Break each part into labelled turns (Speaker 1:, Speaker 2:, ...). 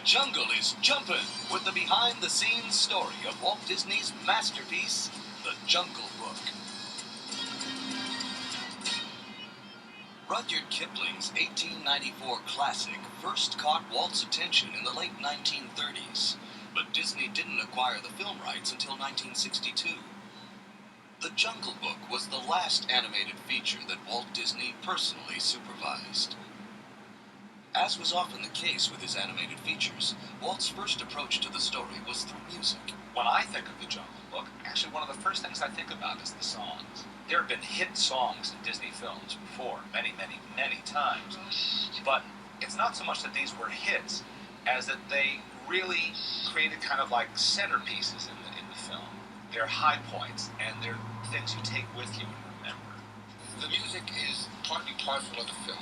Speaker 1: jungle is jumping with the behind-the-scenes story of Walt Disney's masterpiece, The Jungle Book. Rudyard Kipling's 1894 classic first caught Walt's attention in the late 1930s, but Disney didn't acquire the film rights until 1962. The Jungle Book was the last animated feature that Walt Disney personally supervised. As was often the case with his animated features, Walt's first approach to the story was through music.
Speaker 2: When I think of the Jungle Book, actually one of the first things I think about is the songs. There have been hit songs in Disney films before, many times. But it's not so much that these were hits, as that they really created kind of like centerpieces in the film. They're high points, and they're things you take with you and remember.
Speaker 3: The music is part and parcel of the film.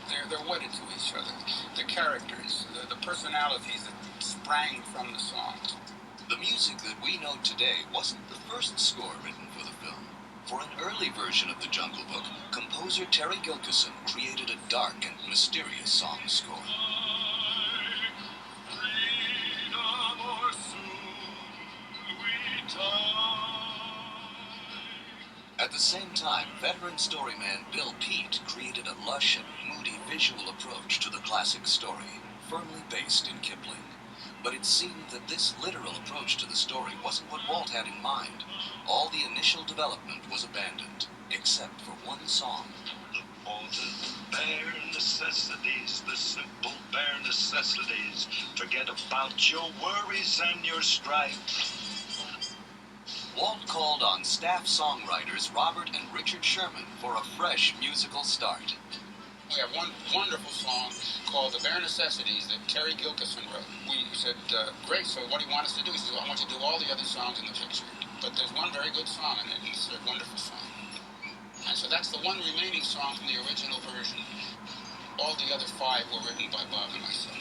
Speaker 3: They're wedded to each other. The characters, the personalities that sprang from the songs.
Speaker 1: The music that we know today wasn't the first score written for the film. For an early version of The Jungle Book, composer Terry Gilkyson created a dark and mysterious song score. At the same time, veteran storyman Bill Peet created a lush and moody visual approach to the classic story, firmly based in Kipling. But it seemed that this literal approach to the story wasn't what Walt had in mind. All the initial development was abandoned, except for one song.
Speaker 4: All the bare necessities, the simple bare necessities. Forget about your worries and your strife.
Speaker 1: Walt called on staff songwriters Robert and Richard Sherman for a fresh musical start.
Speaker 3: We have one wonderful song called The Bare Necessities that Terry Gilkyson wrote. We said, great, so what do you want us to do? He said, well, I want you to do all the other songs in the picture. But there's one very good song in it, and it's a wonderful song. And so that's the one remaining song from the original version. All the other 5 were written by Bob and myself.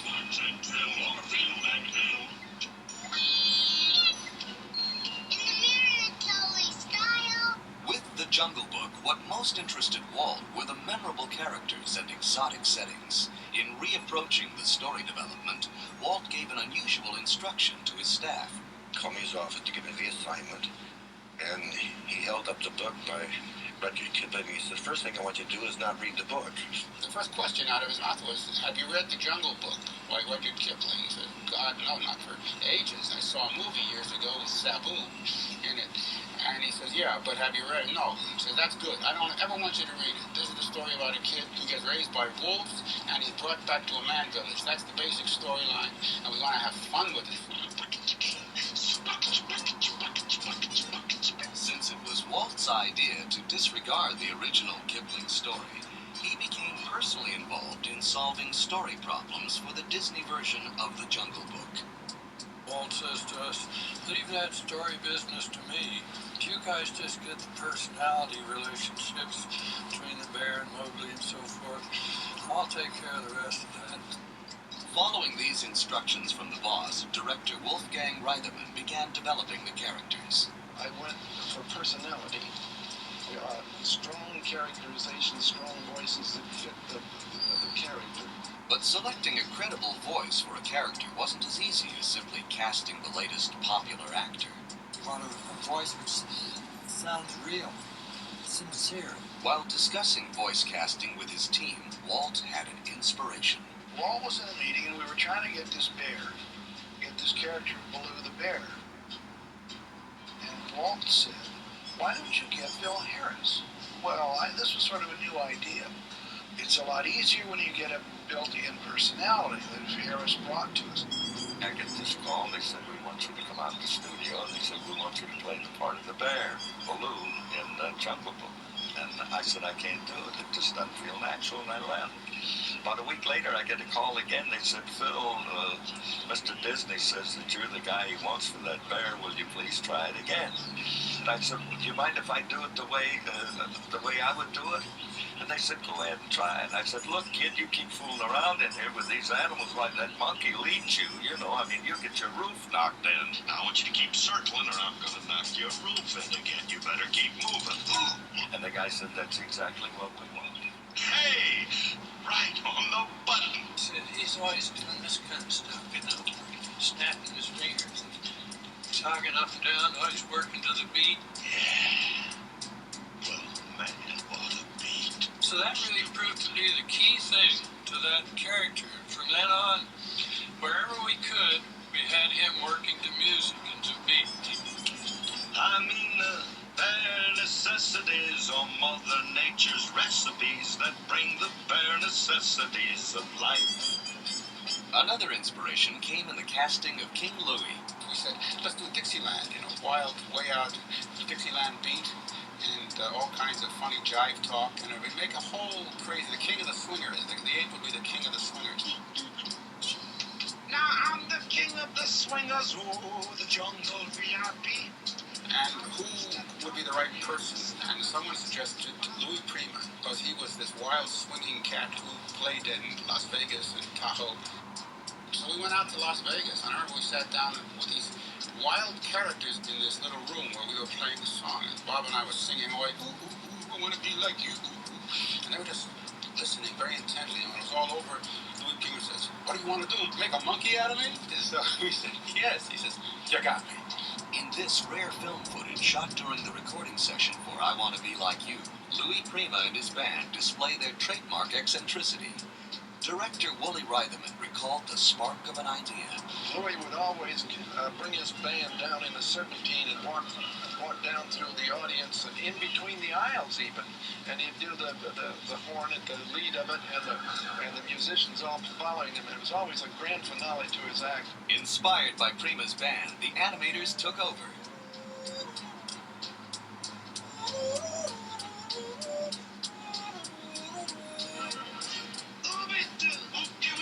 Speaker 1: With The Jungle Book, what most interested Walt were the memorable characters and exotic settings. In reapproaching the story development, Walt gave an unusual instruction to his staff.
Speaker 5: Called me his office to give me the assignment, and he held up the book by Rudyard Kipling. He said, first thing I want you to do is not read the book.
Speaker 3: The first question out of his mouth was, have you read The Jungle Book by Rudyard Kipling? He said, God, no, not for ages. I saw a movie years ago with Sabu in it. And he says, yeah, but have you read it? No. He says, that's good. I don't ever want you to read it. This is the story about a kid who gets raised by wolves, and he's brought back to a man village. That's the basic storyline, and we want to have fun with it.
Speaker 1: Since it was Walt's idea to disregard the original Kipling story, he became personally involved in solving story problems for the Disney version of The Jungle Book.
Speaker 6: Walt says to us, leave that story business to me. You guys just get the personality relationships between the bear and Mowgli and so forth. I'll take care of the rest of that.
Speaker 1: Following these instructions from the boss, director Wolfgang Reitherman began developing the characters.
Speaker 7: I went for personality. Strong characterization, strong voices that fit the character.
Speaker 1: But selecting a credible voice for a character wasn't as easy as simply casting the latest popular actor.
Speaker 8: You want a voice which sounds real, sincere.
Speaker 1: While discussing voice casting with his team, Walt had an inspiration.
Speaker 7: Walt was in a meeting and we were trying to get this character Baloo the bear. And Walt said, why don't you get Phil Harris? Well, this was sort of a new idea. It's a lot easier when you get a built-in personality that Harris brought to us.
Speaker 4: I get this call, they said, we want you to come out to the studio, and they said, we want you to play the part of the bear, Baloo, in the Jungle Book. And I said, I can't do it, it just doesn't feel natural, and I left. About a week later, I get a call again, they said, Phil, Mr. Disney says that you're the guy he wants for that bear, will you please try it again? And I said, do you mind if I do it the way I would do it? And they said, go ahead and try it. I said, look, kid, you keep fooling around in here with these animals like that monkey leads you. You know, I mean, you get your roof knocked in.
Speaker 9: I want you to keep circling or I'm going to knock your roof in again. You better keep moving.
Speaker 4: And the guy said, that's exactly what we want.
Speaker 9: Hey, right on the button.
Speaker 6: Said he's always doing this kind of stuff, you know. snapping his fingers and tugging up and down while he's working to the beat.
Speaker 9: Yeah. Well, man, what a beat.
Speaker 6: So that really proved to be the key thing to that character. From then on, wherever we could, we had him working to music and to beat.
Speaker 9: I mean, bare necessities are Mother Nature's recipes that bring the bare necessities of life.
Speaker 1: Another inspiration came in the casting of King Louie.
Speaker 3: We said, let's do Dixieland, wild, way out Dixieland beat, and all kinds of funny jive talk, and we'd make a whole crazy, the king of the swingers, the ape would be the king of the swingers.
Speaker 9: Now I'm the king of the swingers, oh, the jungle VIP.
Speaker 3: And who would be the right person? And someone suggested Louis Prima, because he was this wild swinging cat who played in Las Vegas and Tahoe. So we went out to Las Vegas, and I remember we sat down with these wild characters in this little room where we were playing the song. And Bob and I were singing away, ooh, ooh, ooh, I want to be like you, ooh, ooh. And they were just listening very intently. And when it was all over, Louis Prima says, what do you want to do, make a monkey out of me? And so we said, yes. He says, you got me.
Speaker 1: In this rare film footage shot during the recording session for I Want to Be Like You, Louis Prima and his band display their trademark eccentricity. Director Wooly Reitherman recalled the spark of an idea.
Speaker 7: Louis would always bring his band down in a serpentine and walk down through the audience and in between the aisles even. And he'd do the horn at the lead of it and the musicians all following him. And it was always a grand finale to his act.
Speaker 1: Inspired by Prima's band, the animators took over.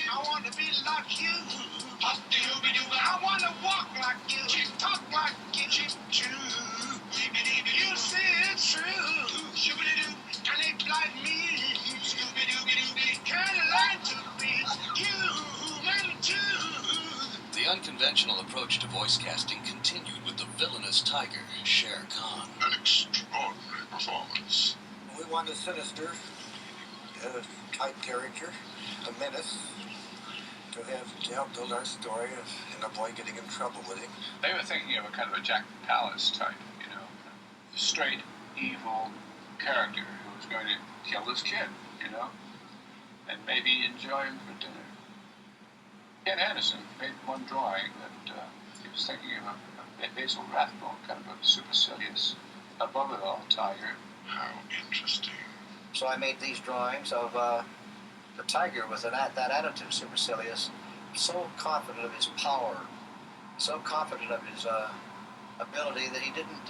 Speaker 9: I want to be like you. I want to walk like you. Talk like you. You say it's true. Can they like me? Can learn to be human too.
Speaker 1: The unconventional approach to voice casting continued with the villainous tiger, Shere Khan.
Speaker 9: An extraordinary performance.
Speaker 5: We wanted a sinister type character, a menace, to help build our story and avoid getting in trouble with him.
Speaker 2: They were thinking of a kind of a Jack Palance type, straight, evil character who was going to kill this kid, and maybe enjoy him for dinner. Ken Anderson made one drawing that he was thinking of a Basil Rathbone, kind of a supercilious, above it all tiger.
Speaker 9: How interesting.
Speaker 10: So I made these drawings of the tiger with that attitude, supercilious, so confident of his power, so confident of his ability that he didn't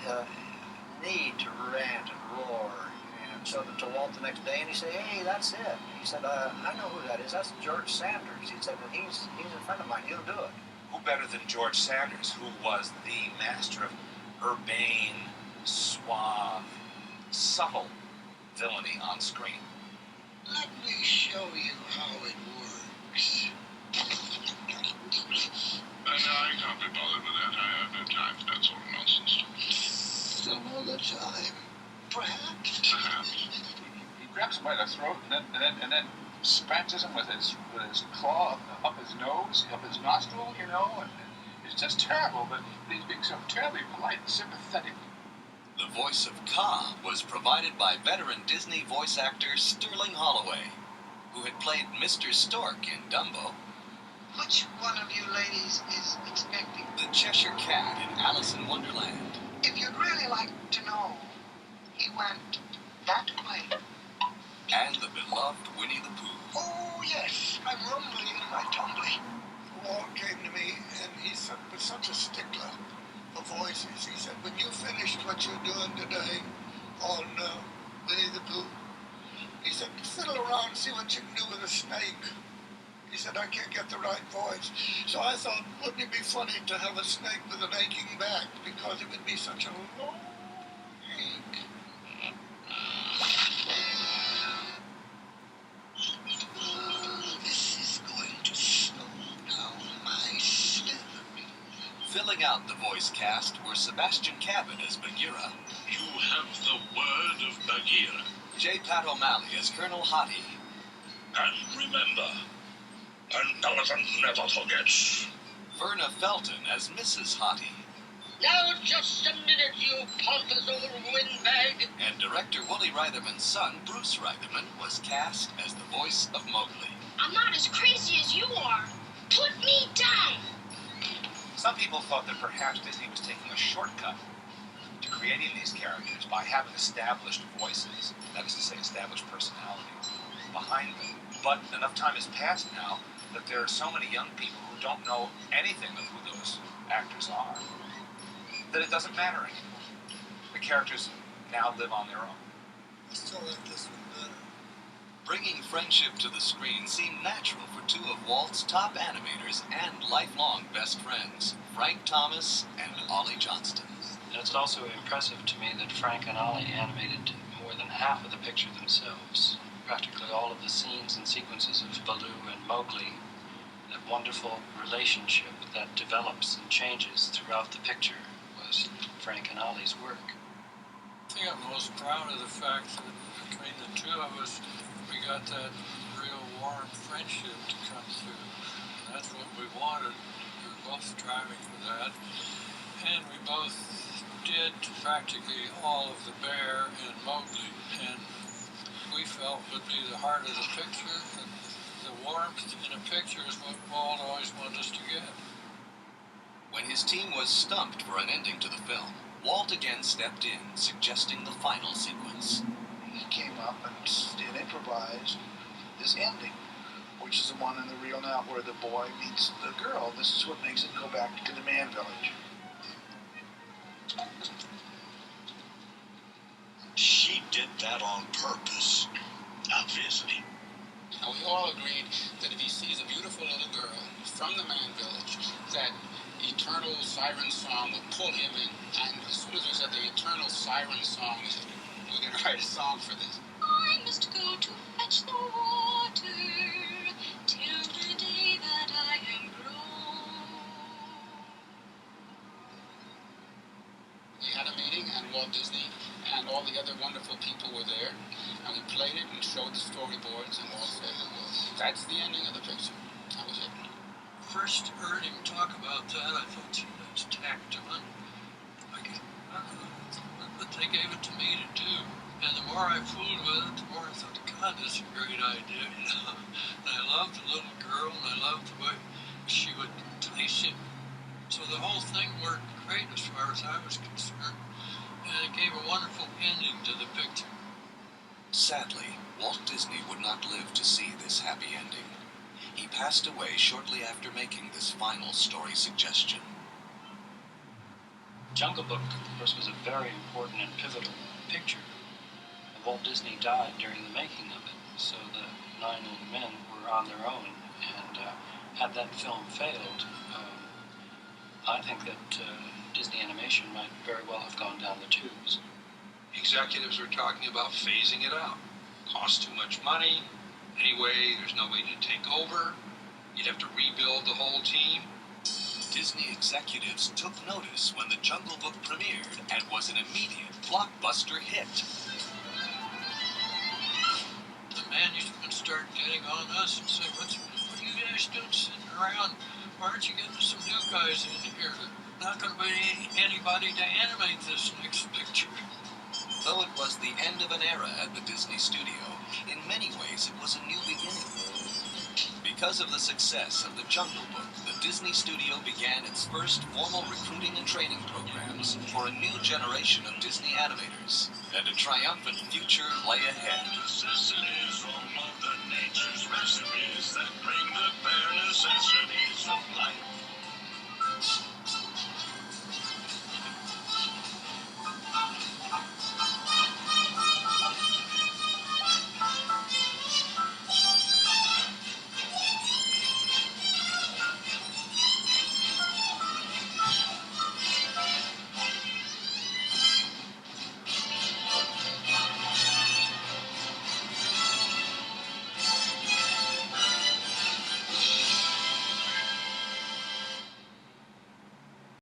Speaker 10: need to rant and roar. And showed it to Walt the next day, and he said, hey, that's it. He said, I know who that is. That's George Sanders. He said, he's a friend of mine. He'll do it.
Speaker 2: Who better than George Sanders, who was the master of urbane, suave, subtle villainy on screen?
Speaker 9: Let me show you how it works. I can't be bothered with that. I have no time for that sort of nonsense. Some other time, perhaps.
Speaker 2: He grabs him by the throat and then scratches him with his claw up his nose, up his nostril, and it's just terrible. But he's being so terribly polite and sympathetic.
Speaker 1: The voice of Ka was provided by veteran Disney voice actor Sterling Holloway, who had played Mr. Stork in Dumbo.
Speaker 11: Which one of you ladies is expecting?
Speaker 1: The Cheshire Cat in Alice in Wonderland.
Speaker 11: If you'd really like to know, he went that way.
Speaker 1: And the beloved Winnie the Pooh.
Speaker 11: Oh, yes, I'm rumbling in my tumbly.
Speaker 7: Walt came to me, and he was such a stickler for voices. He said, when you finished what you're doing today on Winnie the Pooh, he said, fiddle around and see what you can do with a snake. He said, I can't get the right voice. So I thought, wouldn't it be funny to have a snake with an aching back, because it would be such a long ache.
Speaker 11: This is going to slow down my slip.
Speaker 1: Filling out the voice cast were Sebastian Cabot as Bagheera,
Speaker 9: You have the word of Bagheera.
Speaker 1: J. Pat O'Malley as Colonel Hottie,
Speaker 9: And remember, an elephant never forgets.
Speaker 1: Verna Felton as Mrs. Hottie.
Speaker 12: Now just a minute, you pompous old windbag.
Speaker 1: And director Wooly Reitherman's son, Bruce Reitherman, was cast as the voice of Mowgli.
Speaker 12: I'm not as crazy as you are. Put me down.
Speaker 2: Some people thought that perhaps Disney was taking a shortcut to creating these characters by having established voices, that is to say, established personality behind them. But enough time has passed now that there are so many young people who don't know anything of who those actors are that it doesn't matter anymore. The characters now live on their own.
Speaker 8: I still like this one better.
Speaker 1: Bringing friendship to the screen seemed natural for two of Walt's top animators and lifelong best friends, Frank Thomas and Ollie Johnston.
Speaker 13: It's also impressive to me that Frank and Ollie animated more than half of the picture themselves. Practically all of the scenes and sequences of Baloo and Mowgli, that wonderful relationship that develops and changes throughout the picture, was Frank and Ollie's work.
Speaker 6: I think I'm most proud of the fact that between the two of us, we got that real warm friendship to come through. And that's what we wanted. We were both striving for that. And we both did practically all of the bear and Mowgli. And we felt would be the heart of the picture. And the warmth in a picture is what Walt always wanted us to get.
Speaker 1: When his team was stumped for an ending to the film, Walt again stepped in, suggesting the final sequence.
Speaker 7: He came up and improvised this ending, which is the one in the reel now where the boy meets the girl. This is what makes it go back to the man village.
Speaker 9: She did that on purpose, obviously.
Speaker 3: And we all agreed that if he sees a beautiful little girl from the man village, that eternal siren song would pull him in. And as soon as we said the eternal siren song, we said, we're going to write a song for this.
Speaker 12: I must go to fetch the water till the day that I am grown.
Speaker 3: We had a meeting, and Walt Disney and all the other wonderful people were there, and we played it and showed the storyboards, and Walt said, well, that's the ending of the picture. That was it.
Speaker 6: First heard him talk about that, I thought, gee, that's tacked on. But they gave it to me to do. And the more I fooled with it, the more I thought, God, that's a great idea, you know. And I loved the little girl, and I loved the way she would entice him. So the whole thing worked great as far as I was concerned. And it gave a wonderful ending to the picture.
Speaker 1: Sadly, Walt Disney would not live to see this happy ending. He passed away shortly after making this final story suggestion.
Speaker 13: Jungle Book, of course, was a very important and pivotal picture. Walt Disney died during the making of it, so the 9 little men were on their own, and had that film failed, I think that Disney Animation might very well have gone down the tubes.
Speaker 6: Executives were talking about phasing it out. Costs too much money. Anyway, there's nobody to take over. You'd have to rebuild the whole team.
Speaker 1: Disney executives took notice when The Jungle Book premiered and was an immediate blockbuster hit.
Speaker 6: The management started getting on us and said, what are you guys doing sitting around? Why aren't you getting some new guys in here? There's not going to be anybody to animate this next picture.
Speaker 1: Though it was the end of an era at the Disney studio, in many ways it was a new beginning. Because of the success of The Jungle Book, the Disney studio began its first formal recruiting and training programs for a new generation of Disney animators, and a triumphant future lay ahead.